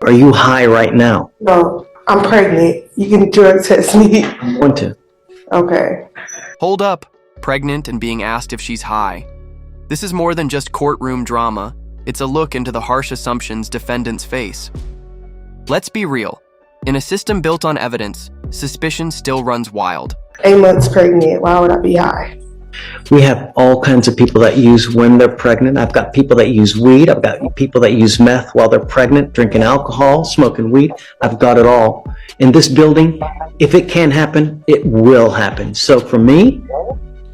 Are you high right now? No, I'm pregnant. You can drug test me. I want to. Okay. Hold up. Pregnant and being asked if she's high. This is more than just courtroom drama. It's a look into the harsh assumptions defendants face. Let's be real. In a system built on evidence, suspicion still runs wild. 8 months pregnant. Why would I be high? We have all kinds of people that use when they're pregnant. I've got people that use weed. I've got people that use meth while they're pregnant, drinking alcohol, smoking weed. I've got it all. In this building, if it can happen, it will happen. So for me,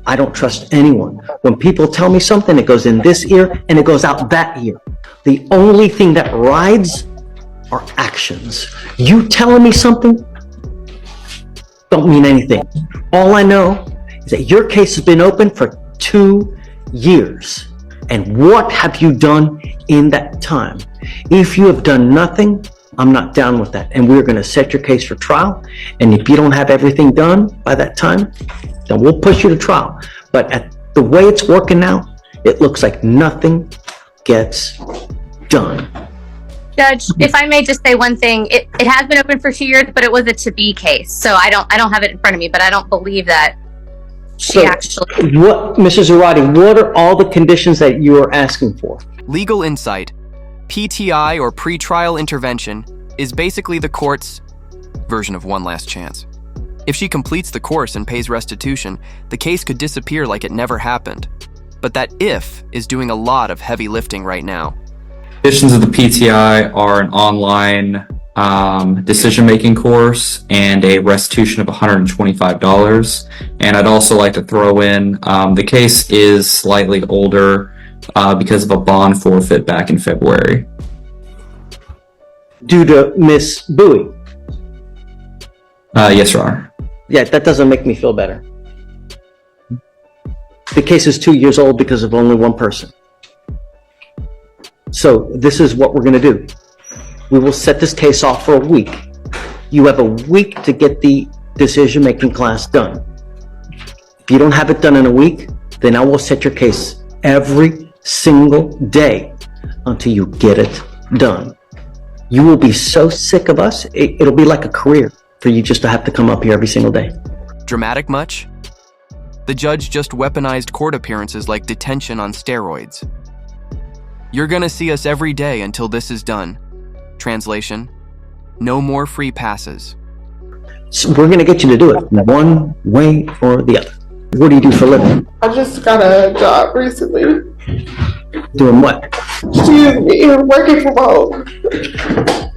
I don't trust anyone. When people tell me something, it goes in this ear and it goes out that ear. The only thing that rides are actions. You telling me something don't mean anything. All I know is that your case has been open for 2 years. And what have you done in that time? If you have done nothing, I'm not down with that. And we're going to set your case for trial. And if you don't have everything done by that time, then we'll push you to trial. But at the way it's working now, it looks like nothing gets done. Judge, if I may just say one thing, it has been open for 2 years, but it was a to-be case. So I don't have it in front of me, but I don't believe that she actually... What, Mrs. Zarate, what are all the conditions that you are asking for? Legal insight, PTI or pretrial intervention, is basically the court's version of one last chance. If she completes the course and pays restitution, the case could disappear like it never happened. But that if is doing a lot of heavy lifting right now. Conditions of the PTI are an online decision-making course and a restitution of $125. And I'd also like to throw in, the case is slightly older because of a bond forfeit back in February. Due to Miss Bowie? Yes, Your Honor. Yeah, that doesn't make me feel better. The case is 2 years old because of only one person. So this is what we're going to do. We will set this case off for a week. You have a week to get the decision-making class done. If you don't have it done in a week, then I will set your case every single day until you get it done. You will be so sick of us, it'll be like a career for you just to have to come up here every single day. Dramatic much? The judge just weaponized court appearances like detention on steroids. You're gonna see us every day until this is done. Translation, no more free passes. So we're gonna get you to do it one way or the other. What do you do for a living? I just got a job recently. Doing what? Excuse me, working from home.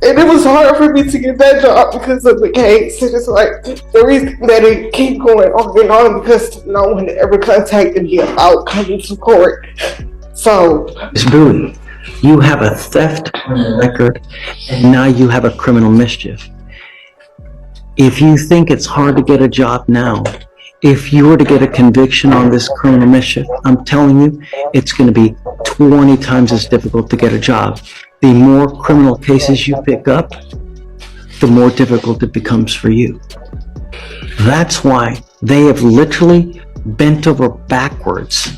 And it was hard for me to get that job because of the case. And it's like the reason that it keep going on and on because no one ever contacted me about coming to court. So, Ms. Bowie, you have a theft record and now you have a criminal mischief. If you think it's hard to get a job now, if you were to get a conviction on this criminal mischief, I'm telling you, it's going to be 20 times as difficult to get a job. The more criminal cases you pick up, the more difficult it becomes for you. That's why they have literally bent over backwards.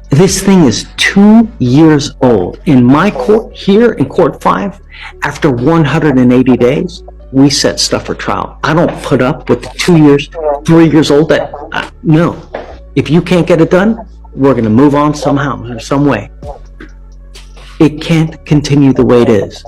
This thing is 2 years old. In my court, here in Court 5, after 180 days, we set stuff for trial. I don't put up with 2 years, 3 years old. No. If you can't get it done, we're going to move on somehow, or some way. It can't continue the way it is,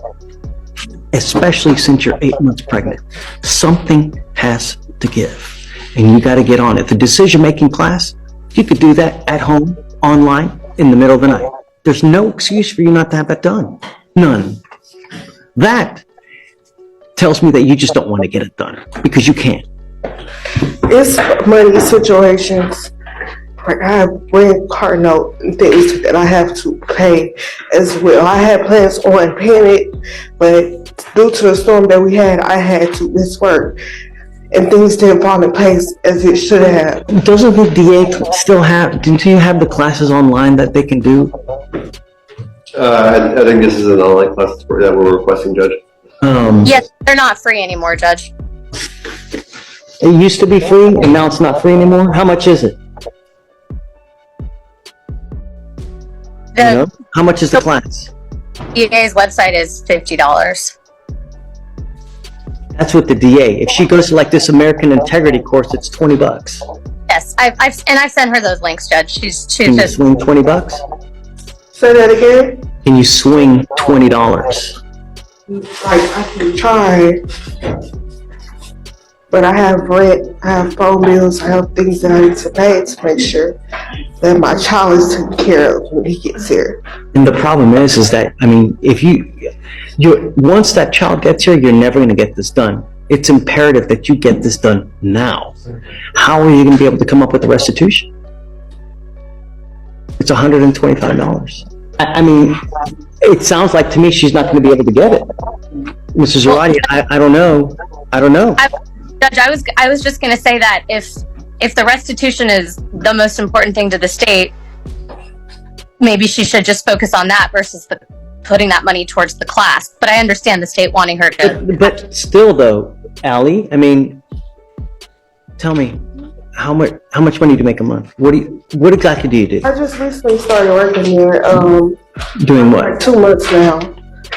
especially since you're 8 months pregnant. Something has to give, and you got to get on it. The decision-making class, you could do that at home, online, in the middle of the night. There's no excuse for you not to have that done. None. That tells me that you just don't want to get it done because you can't. it's money situations. Like I have rent, car note, and things that I have to pay as well. I had plans on paying it, but due to the storm that we had, I had to miss work. And things didn't fall in place as it should have. Doesn't the DA still have, do you have the classes online that they can do? I think this is an online class that we're requesting, Judge. Yes, they're not free anymore, Judge. It used to be free and now it's not free anymore? How much is it? The, How much is the class? DA's website is $50. That's with the DA. If she goes to like this American Integrity course, it's $20. Yes, I've sent her those links, Judge. She's Can you just swing $20? Say that again. Can you swing $20? Like I can try, but I have rent, I have phone bills, I have things that I need to pay to make sure that my child is taken care of when he gets here. And the problem is that, I mean, if you once that child gets here, you're never going to get this done. It's imperative that you get this done now. How are you going to be able to come up with the restitution? It's $125. I mean, it sounds like to me she's not going to be able to get it. Mrs. Zarate, I don't know. Judge, I was just going to say that if the restitution is the most important thing to the state, maybe she should just focus on that versus putting that money towards the class. But I understand the state wanting her to. But still, though, Allie, I mean, tell me, how much money do you make a month? What exactly do you do? I just recently started working here, Doing like what? 2 months now.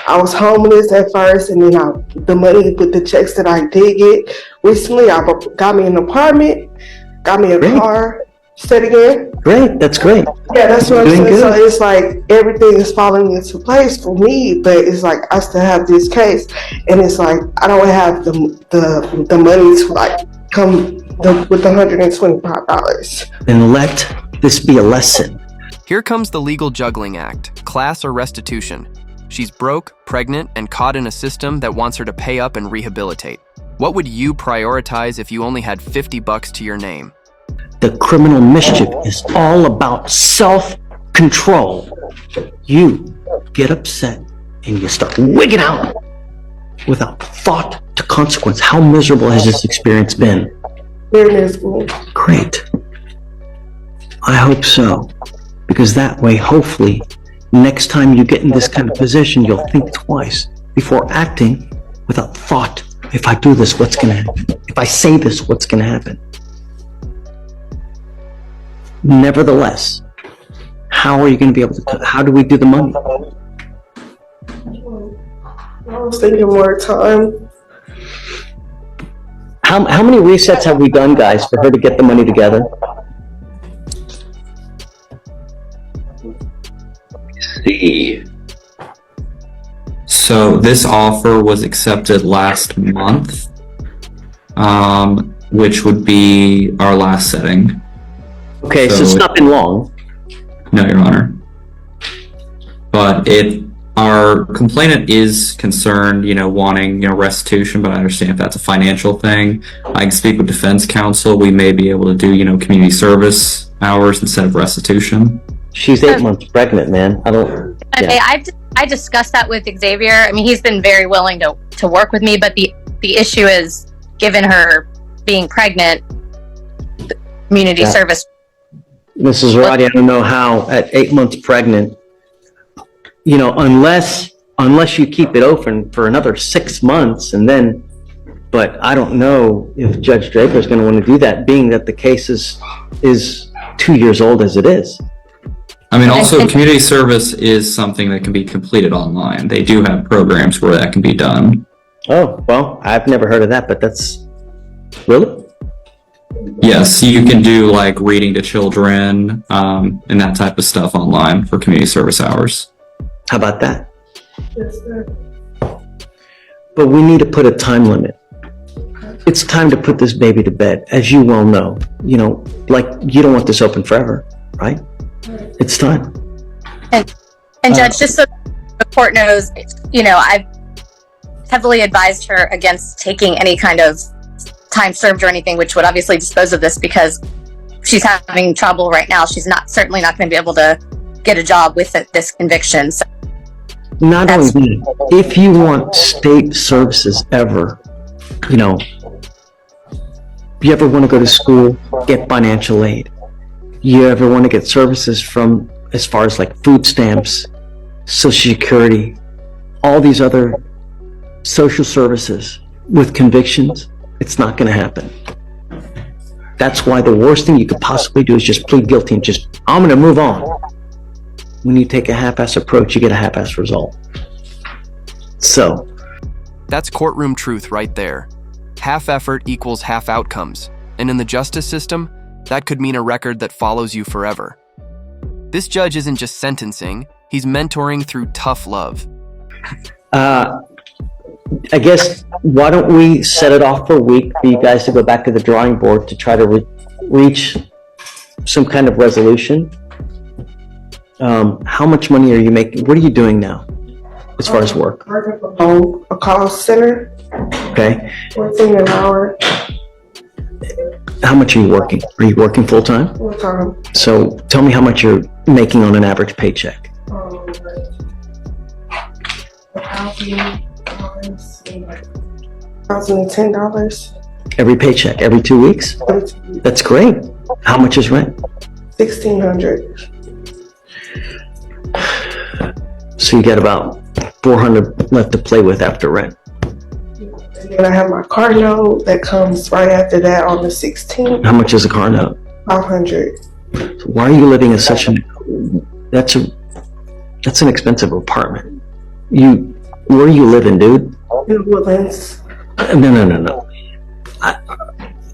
I was homeless at first, and then the money with the checks that I did get recently, I got me an apartment, got me a Great. car. Say it again. Great, that's great. Yeah, that's what I'm Doing saying. good. So it's like everything is falling into place for me, but it's like I still have this case, and it's like I don't have the money to like come with $125. Then let this be a lesson. Here comes the legal juggling act, class or restitution. She's broke, pregnant, and caught in a system that wants her to pay up and rehabilitate. What would you prioritize if you only had $50 to your name? The criminal mischief is all about self-control. You get upset and you start wigging out without thought to consequence. How miserable has this experience been? Very miserable. Great. I hope so. Because that way, hopefully, next time you get in this kind of position, you'll think twice before acting without thought. If I do this, what's going to happen? If I say this, what's going to happen? Nevertheless, how are you going to be able to, how do we do the money? I was thinking more time. How many resets have we done, guys, for her to get the money together? See. So this offer was accepted last month, which would be our last setting. Okay, so it's not been long. No, Your Honor. But our complainant is concerned, wanting, restitution, but I understand if that's a financial thing. I can speak with defense counsel. We may be able to do, community service hours instead of restitution. She's 8 months pregnant, man. Okay, I discussed that with Xavier. I mean, he's been very willing to work with me, but the issue is, given her being pregnant, community service. Mrs. Roddy, I don't know how at 8 months pregnant, unless you keep it open for another 6 months and then, but I don't know if Judge Draper is going to want to do that, being that the case is 2 years old as it is. I mean, also community service is something that can be completed online. They do have programs where that can be done. Oh, well, I've never heard of that, but that's really? Yes, you can do like reading to children and that type of stuff online for community service hours. How about that? Yes, sir. But we need to put a time limit. It's time to put this baby to bed, as you well know. Like you don't want this open forever, right? It's time. And Judge, just so the court knows, I've heavily advised her against taking any kind of time served or anything, which would obviously dispose of this because she's having trouble right now. She's certainly not going to be able to get a job with this conviction. So Not only that, if you want state services ever, you ever want to go to school, get financial aid, you ever want to get services from as far as like food stamps, Social Security, all these other social services with convictions, it's not going to happen. That's why the worst thing you could possibly do is just plead guilty and I'm going to move on. when you take a half-ass approach, you get a half-ass result. So, That's courtroom truth right there. Half effort equals half outcomes, and in the justice system, that could mean a record that follows you forever. This judge isn't just sentencing, he's mentoring through tough love. I guess, why don't we set it off for a week for you guys to go back to the drawing board to try to reach some kind of resolution? How much money are you making? What are you doing now as far as work? Working from home, a call center, Okay. 14 an hour, How much are you working? Are you working full time? full time. So tell me how much you're making on an average paycheck. $1,010. Every paycheck, every 2 weeks? That's great. How much is rent? $1,600. So you got about 400 left to play with after rent. And then I have my car note that comes right after that on the 16th. How much is a car note? $500. Why are you living in such an, that's an expensive apartment. Where are you living, dude? In Woodlands. No.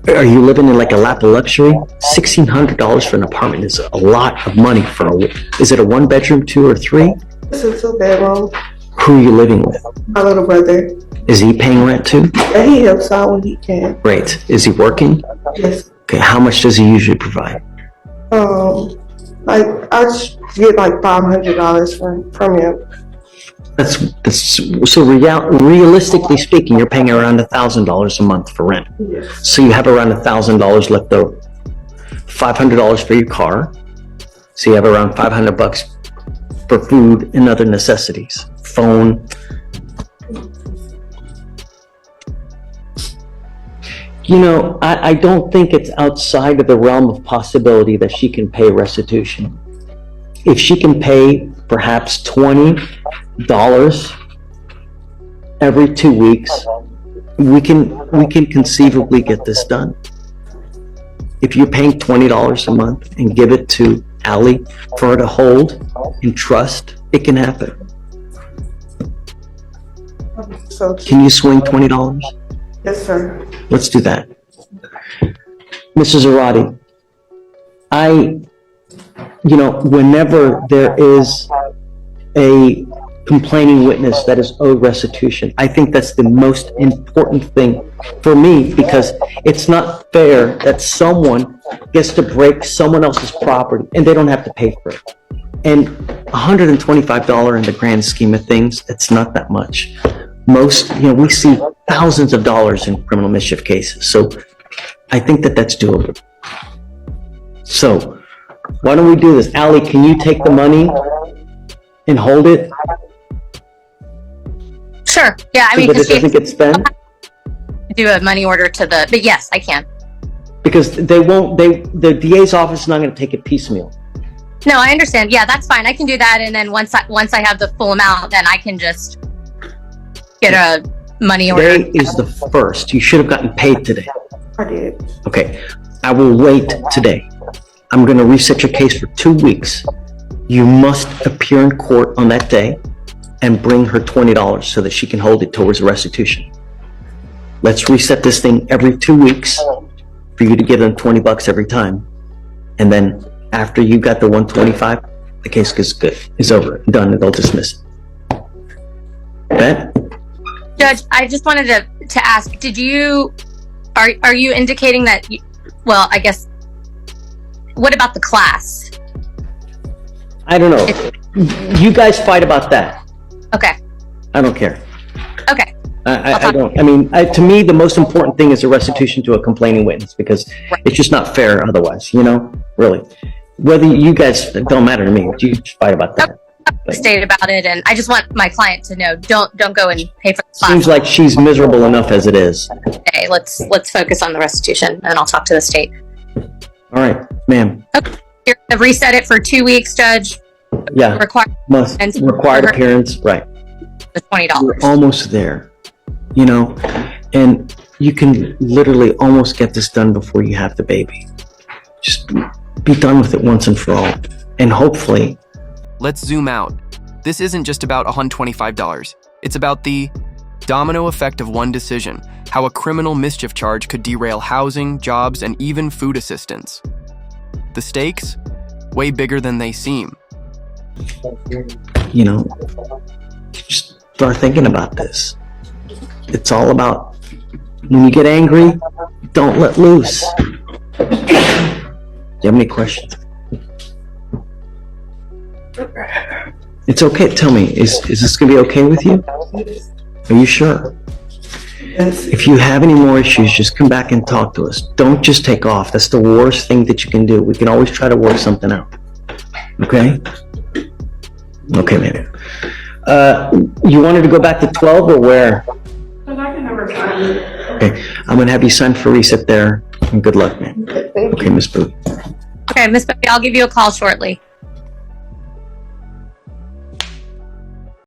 Are you living in like a lap of luxury? $1,600 for an apartment is a lot of money is it a 1 bedroom, 2 or 3? This is a bedroom. Who are you living with? My little brother. Is he paying rent too? And he helps out when he can. Great. Is he working? Yes. Okay, how much does he usually provide? I just get like $500 from him. That's so realistically speaking, you're paying around $1,000 a month for rent. Yes. So you have around $1,000 left over. $500 for your car. So you have around $500 for food and other necessities. Phone. You know, I don't think it's outside of the realm of possibility that she can pay restitution. If she can pay perhaps $20 every 2 weeks, we can conceivably get this done. If you're paying $20 a month and give it to Allie for her to hold and trust, it can happen. So, Can you swing $20? yes, sir. Let's do that. Mrs. Arati, whenever there is a complaining witness that is owed restitution, I think that's the most important thing for me, because it's not fair that someone gets to break someone else's property and they don't have to pay for it. And $125 in the grand scheme of things, it's not that much. We see thousands of dollars in criminal mischief cases. So I think that that's doable. So why don't we do this? Allie, can you take the money and hold it Sure. Yeah, I so mean, that it because doesn't get spent? do a money order to but yes, I can. Because the DA's office is not going to take it piecemeal. No, I understand. Yeah, that's fine. I can do that, and then once I have the full amount, then I can just get a money order. Today is the 1st. You should have gotten paid today. I did. Okay, I will wait today. I'm going to reset your case for 2 weeks. You must appear in court on that day and bring her $20 so that she can hold it towards restitution. Let's reset this thing every 2 weeks for you to give them $20 every time. And then after you got the 125, the case is over, done, and they'll dismiss it. Bet? Judge, I just wanted to ask, are you indicating that, I guess, what about the class? I don't know. You guys fight about that. Okay. I don't care. Okay. I don't. I mean, to me, the most important thing is a restitution to a complaining witness, because it's just not fair otherwise, really. Whether you guys, don't matter to me. You fight about that. State about it, and I just want my client to know, don't go and pay for the class. Seems like she's miserable enough as it is. Okay, let's focus on the restitution, and I'll talk to the state. All right, ma'am. Okay. You're gonna reset it for 2 weeks, Judge. Yeah. Must and required appearance. Right. The $20. We're almost there. And you can literally almost get this done before you have the baby. Just be done with it once and for all. And hopefully let's zoom out. This isn't just about $125. It's about the domino effect of one decision, how a criminal mischief charge could derail housing, jobs, and even food assistance. The stakes? Way bigger than they seem. You know, just start thinking about this. It's all about, when you get angry, don't let loose. Do you have any questions? It's okay. Tell me, is this going to be okay with you? Are you sure? If you have any more issues, just come back and talk to us. Don't just take off. That's the worst thing that you can do. We can always try to work something out. Okay? Okay, man. You wanted to go back to 12 or where? Okay, I'm going to have you sign for reset there. And good luck, man. Okay, Miss Booth. Okay, Miss Booty, I'll give you a call shortly.